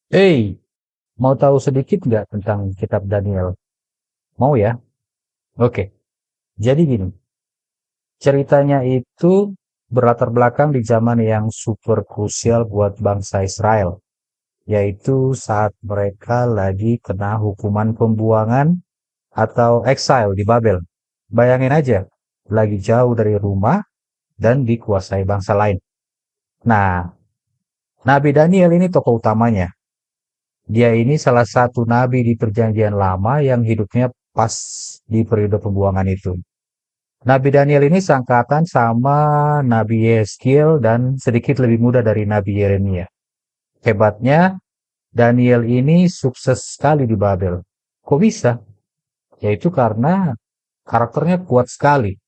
Hey, mau tahu sedikit nggak tentang kitab Daniel? Mau ya? Oke, jadi gini, ceritanya itu berlatar belakang di zaman yang super krusial buat bangsa Israel, yaitu saat mereka lagi kena hukuman pembuangan atau exile di Babel. Bayangin aja, lagi jauh dari rumah dan dikuasai bangsa lain. Nah, Nabi Daniel ini tokoh utamanya. Dia ini salah satu nabi di perjanjian lama yang hidupnya pas di periode pembuangan itu. Nabi Daniel ini seangkatan sama Nabi Yeskiel dan sedikit lebih muda dari Nabi Yeremia. Hebatnya, Daniel ini sukses sekali di Babel. Kok bisa? Yaitu karena karakternya kuat sekali.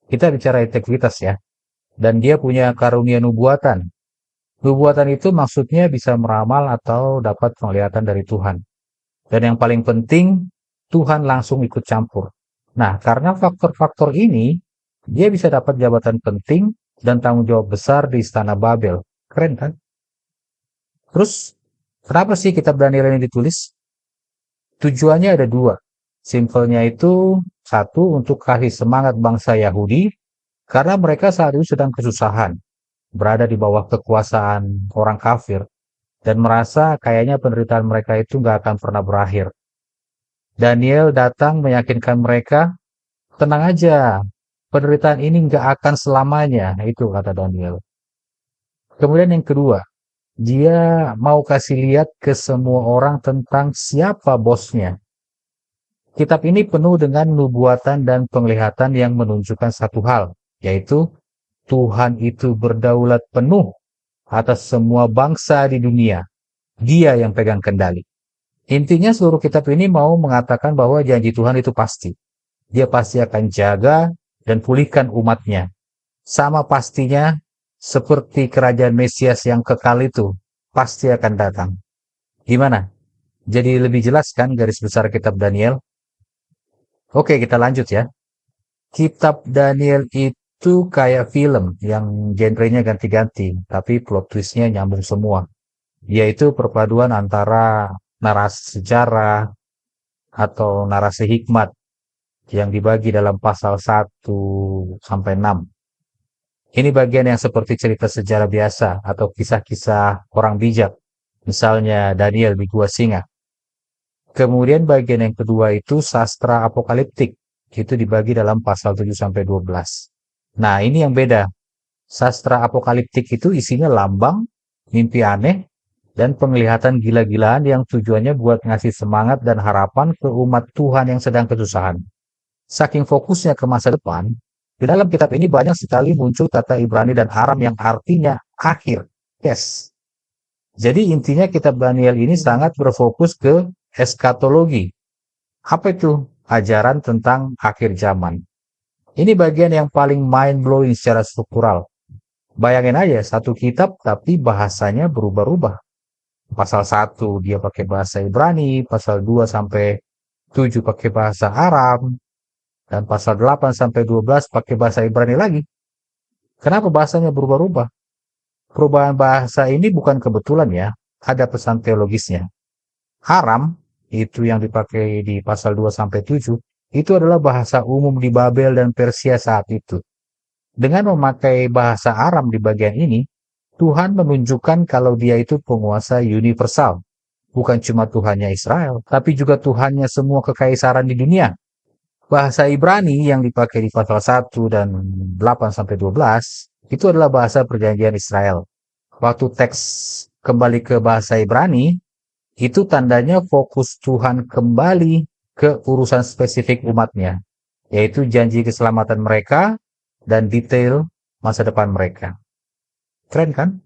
Kita bicara integritas ya. Dan dia punya karunia nubuatan. Nubuatan itu maksudnya bisa meramal atau dapat penglihatan dari Tuhan. Dan yang paling penting, Tuhan langsung ikut campur. Nah, karena faktor-faktor ini, dia bisa dapat jabatan penting dan tanggung jawab besar di Istana Babel. Keren kan? Terus, kenapa sih kitab Daniel ini ditulis? Tujuannya ada dua. Simpelnya itu, satu, untuk kasih semangat bangsa Yahudi, karena mereka saat itu sedang kesusahan, berada di bawah kekuasaan orang kafir, dan merasa kayaknya penderitaan mereka itu nggak akan pernah berakhir. Daniel datang meyakinkan mereka, tenang aja, penderitaan ini nggak akan selamanya, itu kata Daniel. Kemudian yang kedua, dia mau kasih lihat ke semua orang tentang siapa bosnya. Kitab ini penuh dengan nubuatan dan penglihatan yang menunjukkan satu hal, yaitu Tuhan itu berdaulat penuh atas semua bangsa di dunia. Dia yang pegang kendali. Intinya seluruh kitab ini mau mengatakan bahwa janji Tuhan itu pasti. Dia pasti akan jaga dan pulihkan umatnya. Sama pastinya seperti kerajaan Mesias yang kekal itu pasti akan datang. Gimana? Jadi lebih jelas kan garis besar kitab Daniel? Oke, kita lanjut ya. Kitab Daniel itu kayak film yang genrenya ganti-ganti, tapi plot twistnya nyambung semua. Yaitu perpaduan antara narasi sejarah atau narasi hikmat yang dibagi dalam pasal 1 sampai 6. Ini bagian yang seperti cerita sejarah biasa atau kisah-kisah orang bijak, misalnya Daniel di Gua Singa. Kemudian bagian yang kedua itu sastra apokaliptik, itu dibagi dalam pasal 7 sampai 12. Nah, ini yang beda. Sastra apokaliptik itu isinya lambang, mimpi aneh, dan penglihatan gila-gilaan yang tujuannya buat ngasih semangat dan harapan ke umat Tuhan yang sedang kesusahan. Saking fokusnya ke masa depan, di dalam kitab ini banyak sekali muncul kata Ibrani dan Aram yang artinya akhir. Yes. Jadi intinya kitab Daniel ini sangat berfokus ke eskatologi. Apa itu? Ajaran tentang akhir zaman. Ini bagian yang paling mind-blowing secara struktural. Bayangin aja, satu kitab tapi bahasanya berubah-ubah. Pasal 1 dia pakai bahasa Ibrani, pasal 2 sampai 7 pakai bahasa Aram, dan pasal 8 sampai 12 pakai bahasa Ibrani lagi. Kenapa bahasanya berubah-ubah? Perubahan bahasa ini bukan kebetulan ya, ada pesan teologisnya. Aram, itu yang dipakai di pasal 2 sampai 7, itu adalah bahasa umum di Babel dan Persia saat itu. Dengan memakai bahasa Aram di bagian ini, Tuhan menunjukkan kalau dia itu penguasa universal. Bukan cuma Tuhannya Israel, tapi juga Tuhannya semua kekaisaran di dunia. Bahasa Ibrani yang dipakai di pasal 1 dan 8 sampai 12 itu adalah bahasa perjanjian Israel. Waktu teks kembali ke bahasa Ibrani, itu tandanya fokus Tuhan kembali ke urusan spesifik umatnya, yaitu janji keselamatan mereka dan detail masa depan mereka. Keren kan?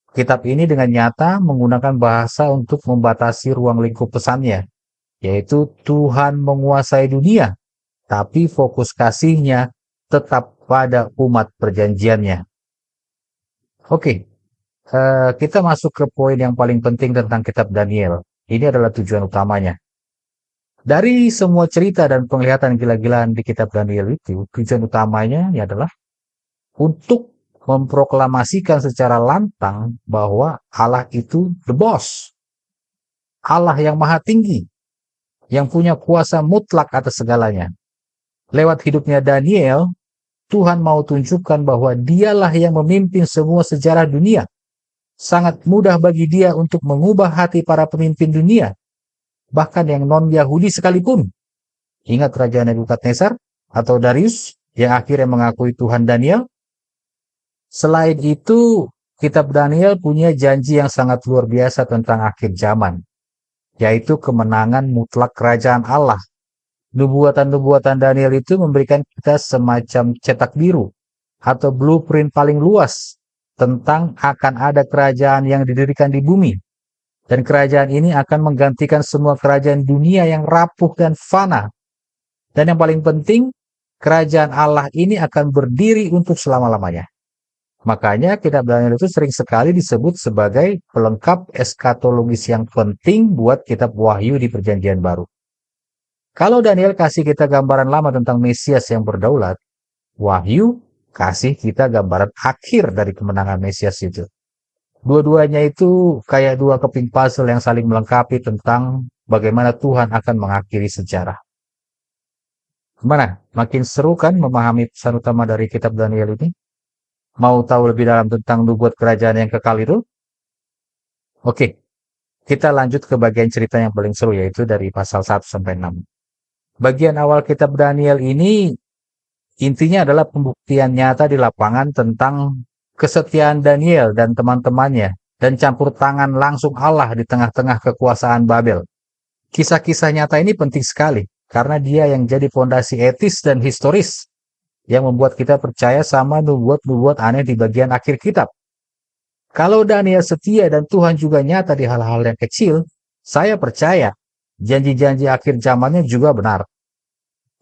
Kitab ini dengan nyata menggunakan bahasa untuk membatasi ruang lingkup pesannya, yaitu Tuhan menguasai dunia, tapi fokus kasihnya tetap pada umat perjanjiannya. Oke, kita masuk ke poin yang paling penting tentang kitab Daniel. Ini adalah tujuan utamanya. Dari semua cerita dan penglihatan gila-gilaan di kitab Daniel itu, tujuan utamanya adalah untuk memproklamasikan secara lantang bahwa Allah itu the boss. Allah yang maha tinggi, yang punya kuasa mutlak atas segalanya. Lewat hidupnya Daniel, Tuhan mau tunjukkan bahwa dialah yang memimpin semua sejarah dunia. Sangat mudah bagi dia untuk mengubah hati para pemimpin dunia, bahkan yang non-Yahudi sekalipun. Ingat Raja Nebukadnezar atau Darius yang akhirnya mengakui Tuhan Daniel. Selain itu, kitab Daniel punya janji yang sangat luar biasa tentang akhir zaman, yaitu kemenangan mutlak kerajaan Allah. Nubuatan-nubuatan Daniel itu memberikan kita semacam cetak biru atau blueprint paling luas tentang akan ada kerajaan yang didirikan di bumi. Dan kerajaan ini akan menggantikan semua kerajaan dunia yang rapuh dan fana. Dan yang paling penting, kerajaan Allah ini akan berdiri untuk selama-lamanya. Makanya kitab Daniel itu sering sekali disebut sebagai pelengkap eskatologis yang penting buat kitab Wahyu di Perjanjian Baru. Kalau Daniel kasih kita gambaran lama tentang Mesias yang berdaulat, Wahyu kasih kita gambaran akhir dari kemenangan Mesias itu. Dua-duanya itu kayak dua keping puzzle yang saling melengkapi tentang bagaimana Tuhan akan mengakhiri sejarah. Gimana? Makin seru kan memahami pesan utama dari kitab Daniel ini? Mau tahu lebih dalam tentang nubuat kerajaan yang kekal itu? Oke, kita lanjut ke bagian cerita yang paling seru, yaitu dari pasal 1 sampai 6. Bagian awal kitab Daniel ini intinya adalah pembuktian nyata di lapangan tentang kesetiaan Daniel dan teman-temannya, dan campur tangan langsung Allah di tengah-tengah kekuasaan Babel. Kisah-kisah nyata ini penting sekali, karena dia yang jadi fondasi etis dan historis, yang membuat kita percaya sama nubuat-nubuat aneh di bagian akhir kitab. Kalau Daniel setia dan Tuhan juga nyata di hal-hal yang kecil, saya percaya janji-janji akhir zamannya juga benar.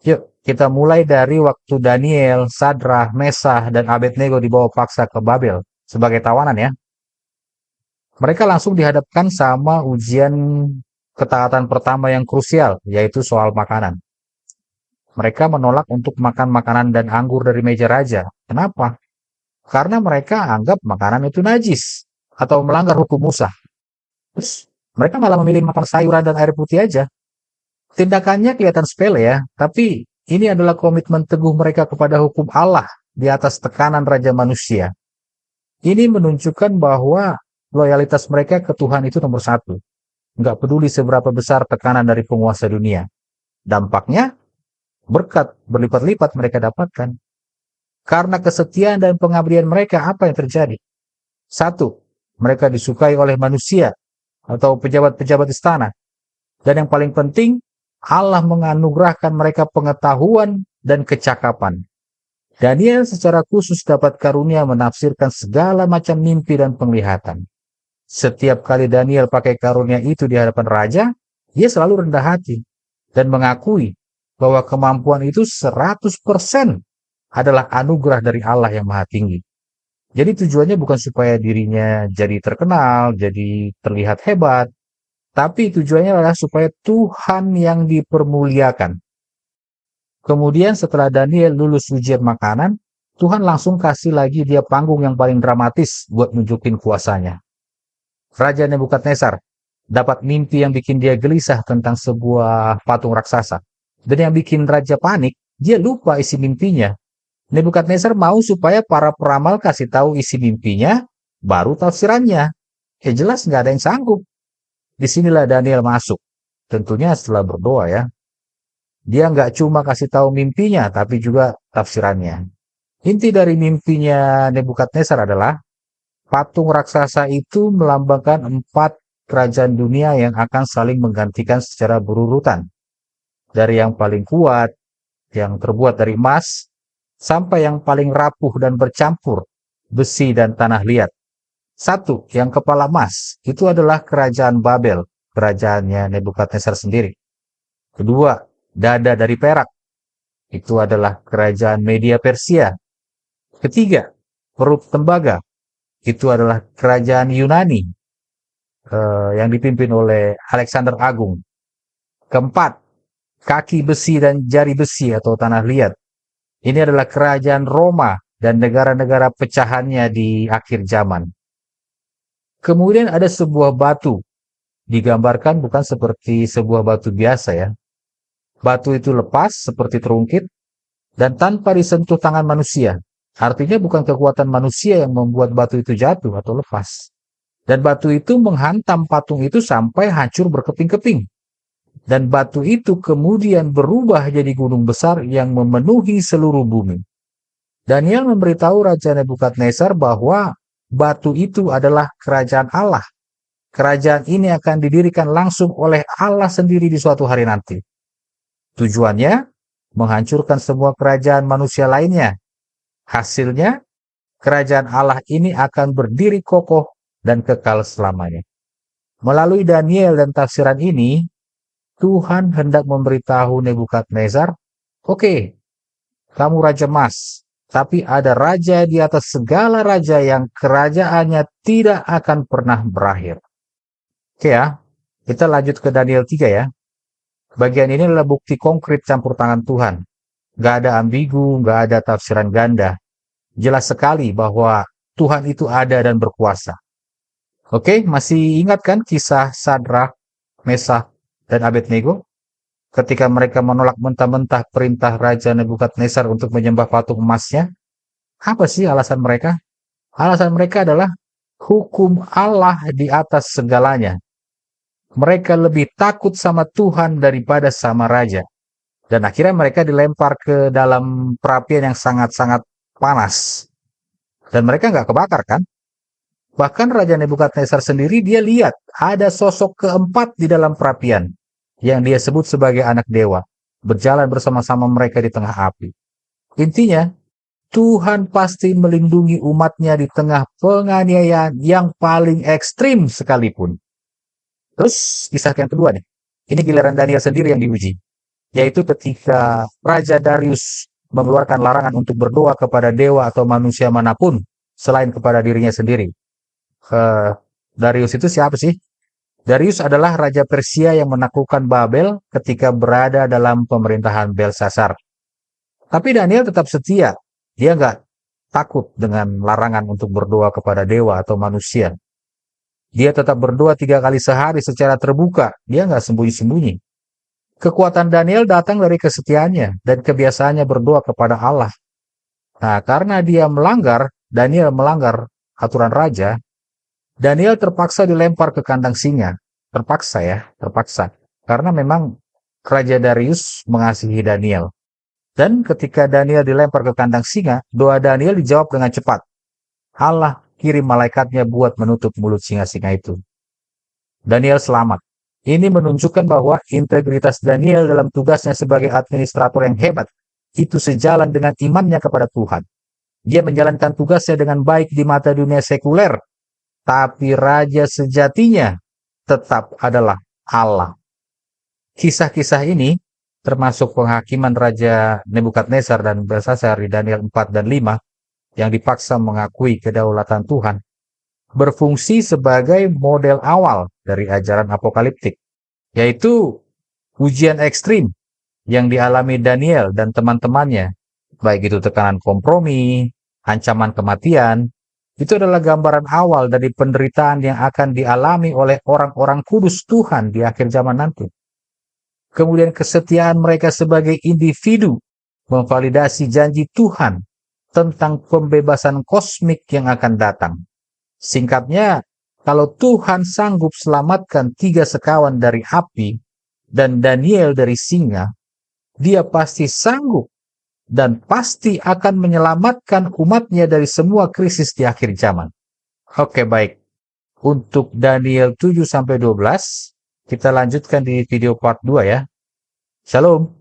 Yuk, kita mulai dari waktu Daniel, Sadrah, Mesah, dan Abednego dibawa paksa ke Babel sebagai tawanan ya. Mereka langsung dihadapkan sama ujian ketaatan pertama yang krusial, yaitu soal makanan. Mereka menolak untuk makan makanan dan anggur dari meja raja. Kenapa? Karena mereka anggap makanan itu najis atau melanggar hukum Musa. Terus mereka malah memilih makan sayuran dan air putih aja. Tindakannya kelihatan sepele ya, tapi ini adalah komitmen teguh mereka kepada hukum Allah di atas tekanan raja manusia. Ini menunjukkan bahwa loyalitas mereka ke Tuhan itu nomor satu. Nggak peduli seberapa besar tekanan dari penguasa dunia. Dampaknya, berkat berlipat-lipat mereka dapatkan. Karena kesetiaan dan pengabdian mereka, apa yang terjadi? Satu, mereka disukai oleh manusia atau pejabat-pejabat istana. Dan yang paling penting, Allah menganugerahkan mereka pengetahuan dan kecakapan. Daniel secara khusus dapat karunia menafsirkan segala macam mimpi dan penglihatan. Setiap kali Daniel pakai karunia itu di hadapan raja, dia selalu rendah hati dan mengakui bahwa kemampuan itu 100% adalah anugerah dari Allah yang Maha Tinggi. Jadi tujuannya bukan supaya dirinya jadi terkenal, jadi terlihat hebat, tapi tujuannya adalah supaya Tuhan yang dipermuliakan. Kemudian setelah Daniel lulus ujian makanan, Tuhan langsung kasih lagi dia panggung yang paling dramatis buat nunjukin kuasanya. Raja Nebukadnezar dapat mimpi yang bikin dia gelisah tentang sebuah patung raksasa. Dan yang bikin raja panik, dia lupa isi mimpinya. Nebukadnezar mau supaya para peramal kasih tahu isi mimpinya, baru tafsirannya. Ya jelas nggak ada yang sanggup. Disinilah Daniel masuk. Tentunya setelah berdoa ya. Dia nggak cuma kasih tahu mimpinya, tapi juga tafsirannya. Inti dari mimpinya Nebukadnezar adalah patung raksasa itu melambangkan 4 kerajaan dunia yang akan saling menggantikan secara berurutan. Dari yang paling kuat, yang terbuat dari emas, sampai yang paling rapuh dan bercampur, besi dan tanah liat. Satu, yang kepala emas, itu adalah kerajaan Babel, kerajaannya Nebukadnezar sendiri. Kedua, dada dari perak, itu adalah kerajaan Media Persia. Ketiga, perut tembaga, itu adalah kerajaan Yunani yang dipimpin oleh Alexander Agung. Keempat, kaki besi dan jari besi atau tanah liat. Ini adalah kerajaan Roma dan negara-negara pecahannya di akhir zaman. Kemudian ada sebuah batu digambarkan bukan seperti sebuah batu biasa ya. Batu itu lepas seperti terungkit dan tanpa disentuh tangan manusia. Artinya bukan kekuatan manusia yang membuat batu itu jatuh atau lepas. Dan batu itu menghantam patung itu sampai hancur berkeping-keping. Dan batu itu kemudian berubah jadi gunung besar yang memenuhi seluruh bumi. Daniel memberitahu Raja Nebukadnezar bahwa batu itu adalah kerajaan Allah. Kerajaan ini akan didirikan langsung oleh Allah sendiri di suatu hari nanti. Tujuannya, menghancurkan semua kerajaan manusia lainnya. Hasilnya, kerajaan Allah ini akan berdiri kokoh dan kekal selamanya. Melalui Daniel dan tafsiran ini, Tuhan hendak memberitahu Nebukadnezar, oke, kamu Raja Emas, tapi ada raja di atas segala raja yang kerajaannya tidak akan pernah berakhir. Oke ya, kita lanjut ke Daniel 3 ya. Bagian ini adalah bukti konkret campur tangan Tuhan. Gak ada ambigu, gak ada tafsiran ganda. Jelas sekali bahwa Tuhan itu ada dan berkuasa. Oke, masih ingat kan kisah Sadrak, Mesak, dan Abednego? Ketika mereka menolak mentah-mentah perintah Raja Nebukadnezar untuk menyembah patung emasnya, apa sih alasan mereka? Alasan mereka adalah hukum Allah di atas segalanya. Mereka lebih takut sama Tuhan daripada sama Raja. Dan akhirnya mereka dilempar ke dalam perapian yang sangat-sangat panas. Dan mereka nggak kebakar kan? Bahkan Raja Nebukadnezar sendiri dia lihat ada sosok keempat di dalam perapian yang dia sebut sebagai anak dewa, berjalan bersama-sama mereka di tengah api. Intinya, Tuhan pasti melindungi umatnya di tengah penganiayaan yang paling ekstrim sekalipun. Terus kisah yang kedua nih, ini giliran Daniel sendiri yang diuji, yaitu ketika Raja Darius mengeluarkan larangan untuk berdoa kepada dewa atau manusia manapun selain kepada dirinya sendiri. Darius itu siapa sih? Darius adalah Raja Persia yang menaklukkan Babel ketika berada dalam pemerintahan Belsasar. Tapi Daniel tetap setia. Dia nggak takut dengan larangan untuk berdoa kepada dewa atau manusia. Dia tetap berdoa 3 kali sehari secara terbuka. Dia nggak sembunyi-sembunyi. Kekuatan Daniel datang dari kesetiaannya dan kebiasaannya berdoa kepada Allah. Nah, karena Daniel melanggar aturan raja, Daniel terpaksa dilempar ke kandang singa. Terpaksa. Karena memang Raja Darius mengasihi Daniel. Dan ketika Daniel dilempar ke kandang singa, doa Daniel dijawab dengan cepat. Allah kirim malaikatnya buat menutup mulut singa-singa itu. Daniel selamat. Ini menunjukkan bahwa integritas Daniel dalam tugasnya sebagai administrator yang hebat itu sejalan dengan imannya kepada Tuhan. Dia menjalankan tugasnya dengan baik di mata dunia sekuler, tapi raja sejatinya tetap adalah Allah. Kisah-kisah ini, termasuk penghakiman Raja Nebukadnezar dan Belsasar di Daniel 4 dan 5, yang dipaksa mengakui kedaulatan Tuhan, berfungsi sebagai model awal dari ajaran apokaliptik, yaitu ujian ekstrim yang dialami Daniel dan teman-temannya, baik itu tekanan kompromi, ancaman kematian. Itu adalah gambaran awal dari penderitaan yang akan dialami oleh orang-orang kudus Tuhan di akhir zaman nanti. Kemudian kesetiaan mereka sebagai individu memvalidasi janji Tuhan tentang pembebasan kosmik yang akan datang. Singkatnya, kalau Tuhan sanggup selamatkan 3 sekawan dari api dan Daniel dari singa, dia pasti sanggup dan pasti akan menyelamatkan umatnya dari semua krisis di akhir zaman. Oke, baik. Untuk Daniel 7-12, kita lanjutkan di video part 2 ya. Shalom.